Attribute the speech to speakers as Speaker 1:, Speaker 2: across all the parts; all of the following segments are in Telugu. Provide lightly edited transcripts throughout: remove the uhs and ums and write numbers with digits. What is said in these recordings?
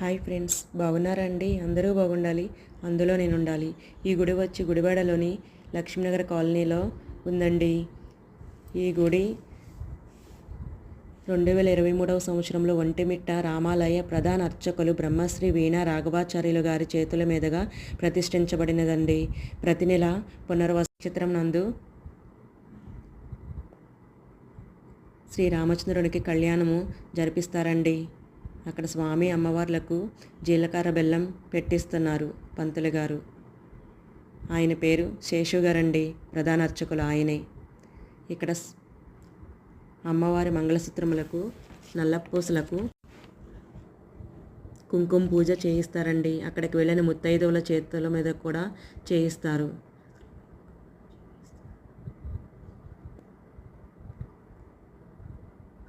Speaker 1: హాయ్ ఫ్రెండ్స్, బాగున్నారండి? అందరూ బాగుండాలి, అందులో నేను ఉండాలి. ఈ గుడి వచ్చి గుడివాడలోని లక్ష్మీనగర్ కాలనీలో ఉందండి. ఈ గుడి 2023వ సంవత్సరంలో ఒంటిమిట్ట రామాలయ ప్రధాన అర్చకులు బ్రహ్మశ్రీ వీణా రాఘవాచార్యులు గారి చేతుల మీదుగా ప్రతిష్ఠించబడినదండి. ప్రతి నెల పునర్వసు నక్షత్రం నందు శ్రీరామచంద్రునికి కళ్యాణము జరిపిస్తారండి. అక్కడ స్వామి అమ్మవార్లకు జీలకర్ర బెల్లం పెట్టిస్తున్నారు పంతులు గారు. ఆయన పేరు శేషు గారండి, ప్రధాన అర్చకులు ఆయనే. ఇక్కడ అమ్మవారి మంగళసూత్రములకు నల్లపూసలకు కుంకుమ పూజ చేయిస్తారండి. అక్కడికి వెళ్ళిన ముత్తైదువుల చేతుల మీద కూడా చేయిస్తారు.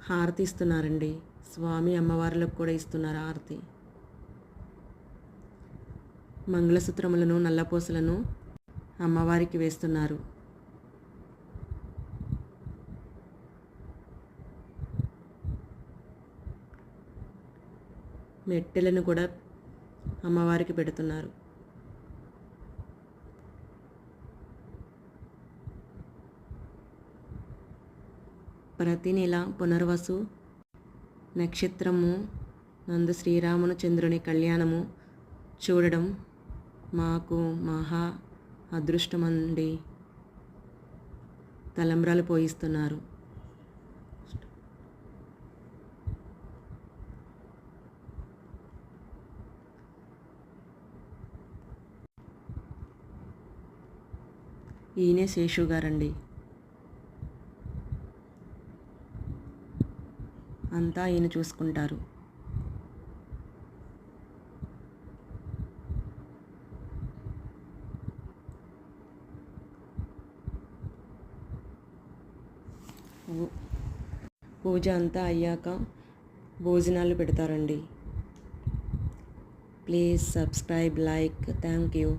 Speaker 1: హారతి ఇస్తున్నారండి. స్వామి అమ్మవార్లకు కూడా ఇస్తున్నారు హారతి. మంగళసూత్రములను నల్లపూసలను అమ్మవారికి వేస్తున్నారు. మెట్టెలను కూడా అమ్మవారికి పెడుతున్నారు. ప్రతి నెల పునర్వసు నక్షత్రము నందు శ్రీరామచంద్రుని కళ్యాణము చూడడం మాకు మహా అదృష్టమండి. తలంబ్రాలు పోయిస్తున్నారు. ఈయనే శేషు గారండి. అంతా ఈయన చూసుకుంటారు. పూజ అంతా అయ్యాక భోజనాలు పెడతారండి. Please subscribe, like. Thank you.